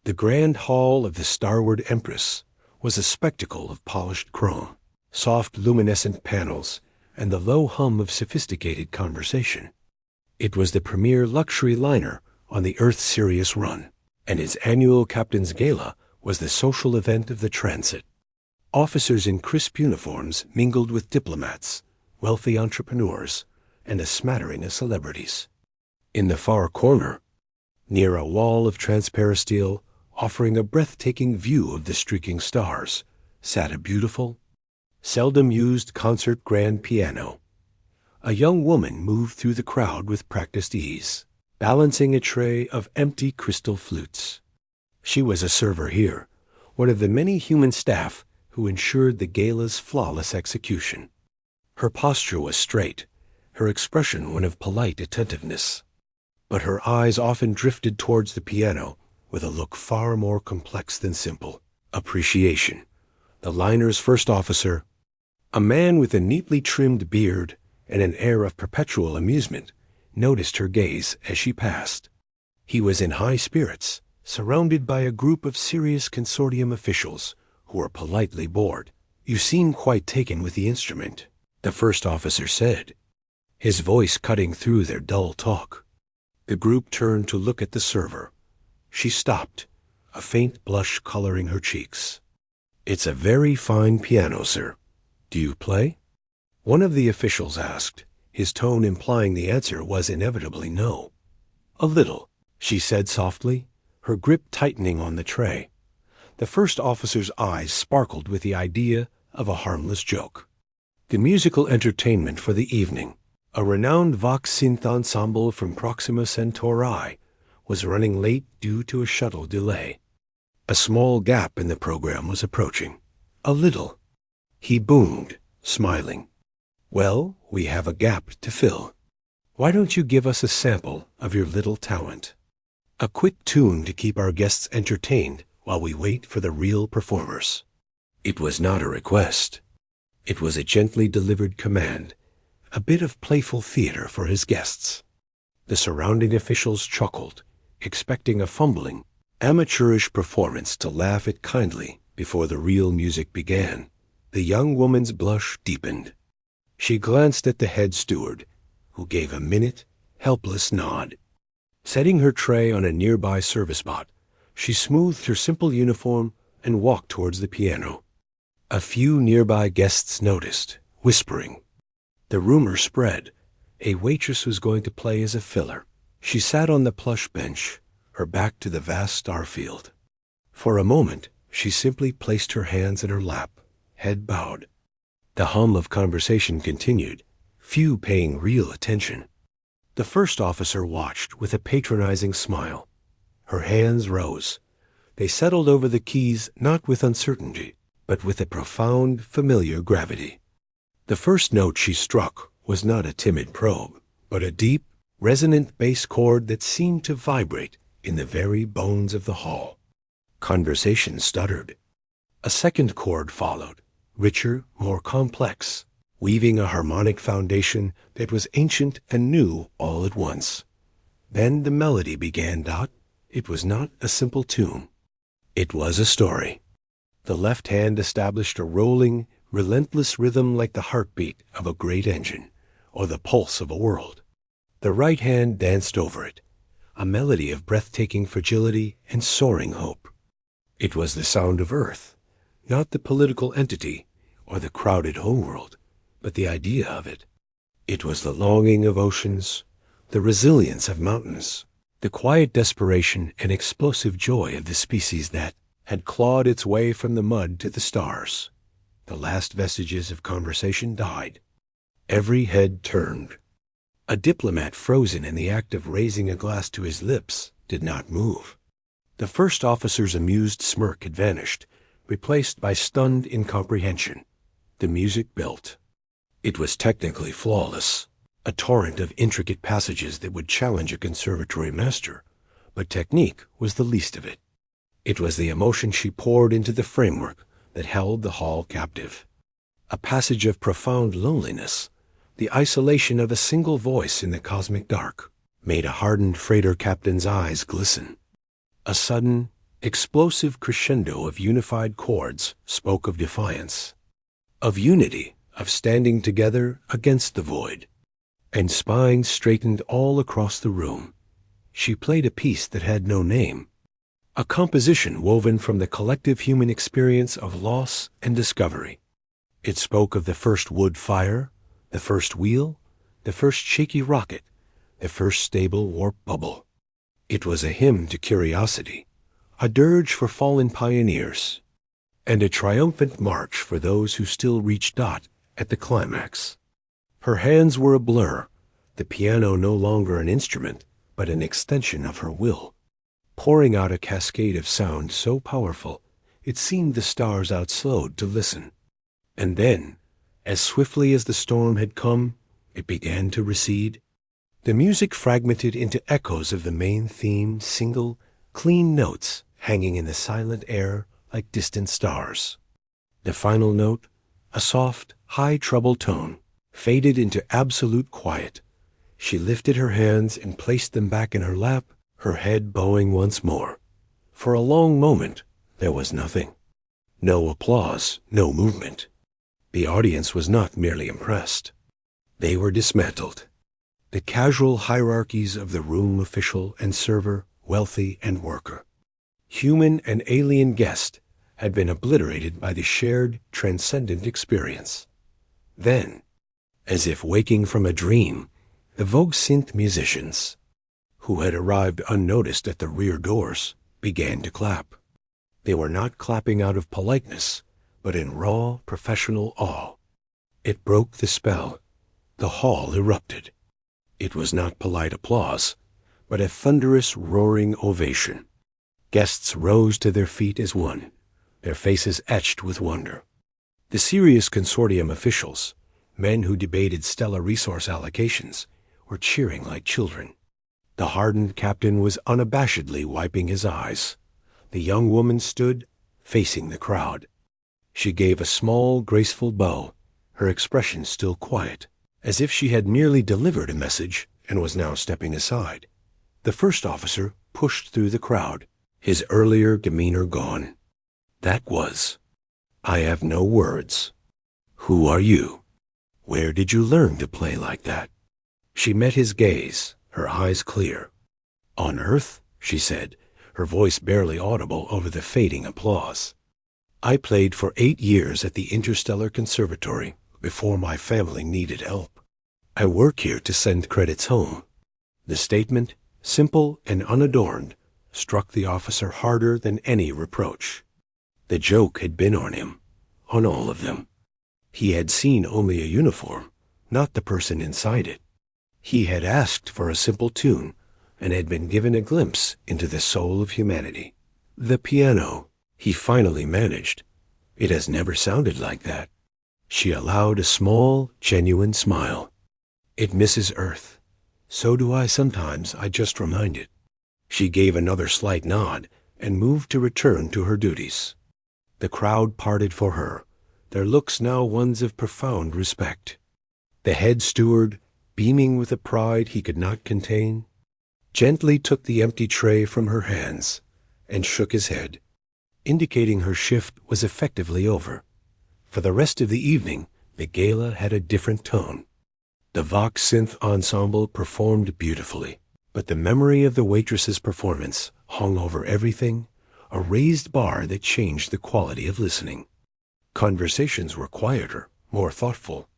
The grand hall of the Starward Empress was a spectacle of polished chrome, soft luminescent panels, and the low hum of sophisticated conversation. It was the premier luxury liner on the Earth-Sirius run, and its annual Captain's Gala was the social event of the transit. Officers in crisp uniforms mingled with diplomats, wealthy entrepreneurs, and a smattering of celebrities. In the far corner, near a wall of transparent steel offering a breathtaking view of the streaking stars, sat a beautiful, seldom used concert grand piano. A young woman moved through the crowd with practiced ease, balancing a tray of empty crystal flutes. She was a server here, one of the many human staff who ensured the gala's flawless execution. Her posture was straight, her expression one of polite attentiveness. But her eyes often drifted towards the piano with a look far more complex than simple appreciation. The liner's first officer, a man with a neatly trimmed beard and an air of perpetual amusement, noticed her gaze as she passed. He was in high spirits, surrounded by a group of serious consortium officials who were politely bored. "You seem quite taken with the instrument," the first officer said, his voice cutting through their dull talk. The group turned to look at the server. She stopped, a faint blush coloring her cheeks. "It's a very fine piano, sir. Do you play?" One of the officials asked, his tone implying the answer was inevitably no. "A little," she said softly, her grip tightening on the tray. The first officer's eyes sparkled with the idea of a harmless joke. The musical entertainment for the evening, a renowned Vox synth ensemble from Proxima Centauri, was running late due to a shuttle delay. A small gap in the program was approaching. "A little," he boomed, smiling. "Well, we have a gap to fill. Why don't you give us a sample of your little talent? A quick tune to keep our guests entertained while we wait for the real performers." It was not a request. It was a gently delivered command, a bit of playful theater for his guests. The surrounding officials chuckled, expecting a fumbling, amateurish performance to laugh at kindly before the real music began. The young woman's blush deepened. She glanced at the head steward, who gave a minute, helpless nod. Setting her tray on a nearby service bot, she smoothed her simple uniform and walked towards the piano. A few nearby guests noticed, whispering. The rumor spread. A waitress was going to play as a filler. She sat on the plush bench, her back to the vast star field. For a moment, she simply placed her hands in her lap, head bowed. The hum of conversation continued, few paying real attention. The first officer watched with a patronizing smile. Her hands rose. They settled over the keys not with uncertainty, but with a profound, familiar gravity. The first note she struck was not a timid probe, but a deep, resonant bass chord that seemed to vibrate in the very bones of the hall. Conversation stuttered. A second chord followed, richer, more complex, weaving a harmonic foundation that was ancient and new all at once. Then the melody began. It was not a simple tune. It was a story. The left hand established a rolling, relentless rhythm like the heartbeat of a great engine, or the pulse of a world. The right hand danced over it, a melody of breathtaking fragility and soaring hope. It was the sound of Earth, not the political entity or the crowded homeworld, but the idea of it. It was the longing of oceans, the resilience of mountains, the quiet desperation and explosive joy of the species that had clawed its way from the mud to the stars. The last vestiges of conversation died. Every head turned. A diplomat frozen in the act of raising a glass to his lips did not move. The first officer's amused smirk had vanished, replaced by stunned incomprehension. The music built. It was technically flawless, a torrent of intricate passages that would challenge a conservatory master, but technique was the least of it. It was the emotion she poured into the framework that held the hall captive. A passage of profound loneliness, the isolation of a single voice in the cosmic dark, made a hardened freighter captain's eyes glisten. A sudden, explosive crescendo of unified chords spoke of defiance, of unity, of standing together against the void. And spines straightened all across the room. She played a piece that had no name, a composition woven from the collective human experience of loss and discovery. It spoke of the first wood fire, the first wheel, the first shaky rocket, the first stable warp bubble. It was a hymn to curiosity, a dirge for fallen pioneers, and a triumphant march for those who still reached Dot at the climax. Her hands were a blur, the piano no longer an instrument, but an extension of her will, pouring out a cascade of sound so powerful it seemed the stars outslowed to listen. And then, as swiftly as the storm had come, it began to recede. The music fragmented into echoes of the main theme, single, clean notes hanging in the silent air like distant stars. The final note, a soft, high treble tone, faded into absolute quiet. She lifted her hands and placed them back in her lap, her head bowing once more. For a long moment, there was nothing. No applause, no movement. The audience was not merely impressed. They were dismantled. The casual hierarchies of the room official and server, wealthy and worker, human and alien guest, had been obliterated by the shared, transcendent experience. Then, as if waking from a dream, the Vogue synth musicians, who had arrived unnoticed at the rear doors, began to clap. They were not clapping out of politeness, but in raw, professional awe. It broke the spell. The hall erupted. It was not polite applause, but a thunderous, roaring ovation. Guests rose to their feet as one, their faces etched with wonder. The serious consortium officials, men who debated stellar resource allocations, were cheering like children. The hardened captain was unabashedly wiping his eyes. The young woman stood, facing the crowd. She gave a small, graceful bow, her expression still quiet, as if she had merely delivered a message and was now stepping aside. The first officer pushed through the crowd, his earlier demeanor gone. That was, "I have no words. Who are you? Where did you learn to play like that?" She met his gaze, her eyes clear. "On Earth," she said, her voice barely audible over the fading applause. "I played for 8 years at the Interstellar Conservatory before my family needed help. I work here to send credits home." The statement, simple and unadorned, struck the officer harder than any reproach. The joke had been on him, on all of them. He had seen only a uniform, not the person inside it. He had asked for a simple tune and had been given a glimpse into the soul of humanity. The piano, he finally managed. It has never sounded like that. She allowed a small, genuine smile. "It misses Earth. So do I sometimes, I just remind it." She gave another slight nod and moved to return to her duties. The crowd parted for her, their looks now ones of profound respect. The head steward, beaming with a pride he could not contain, gently took the empty tray from her hands and shook his head, indicating her shift was effectively over. For the rest of the evening, the gala had a different tone. The Vox synth ensemble performed beautifully, but the memory of the Waitress's performance hung over everything, a raised bar that changed the quality of listening. Conversations were quieter, more thoughtful.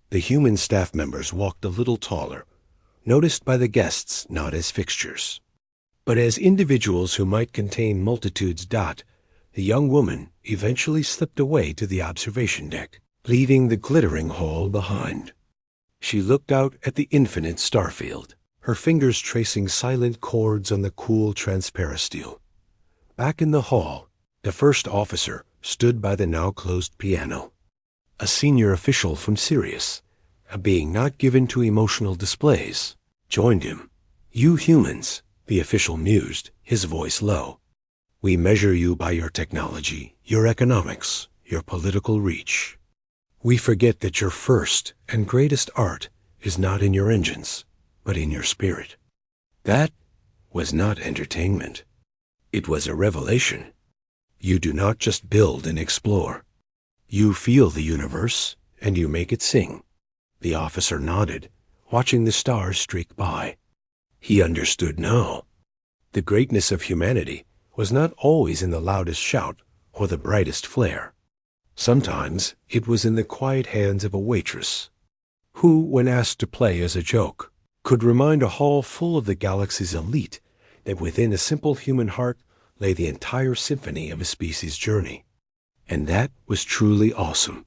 The human staff members walked a little taller, noticed by the guests not as fixtures, but as individuals who might contain multitudes. The young woman eventually slipped away to the observation deck, leaving the glittering hall behind. She looked out at the infinite starfield, her fingers tracing silent chords on the cool transparisteel. Back in the hall, the first officer stood by the now closed piano. A senior official from Sirius, a being not given to emotional displays, joined him. "You humans," the official mused, his voice low. "We measure you by your technology, your economics, your political reach. We forget that your first and greatest art is not in your engines, but in your spirit." That was not entertainment. It was a revelation. You do not just build and explore. You feel the universe, and you make it sing. The officer nodded, watching the stars streak by. He understood now. The greatness of humanity was not always in the loudest shout or the brightest flare. Sometimes it was in the quiet hands of a waitress, who, when asked to play as a joke, could remind a hall full of the galaxy's elite that within a simple human heart lay the entire symphony of a species' journey. And that was truly awesome.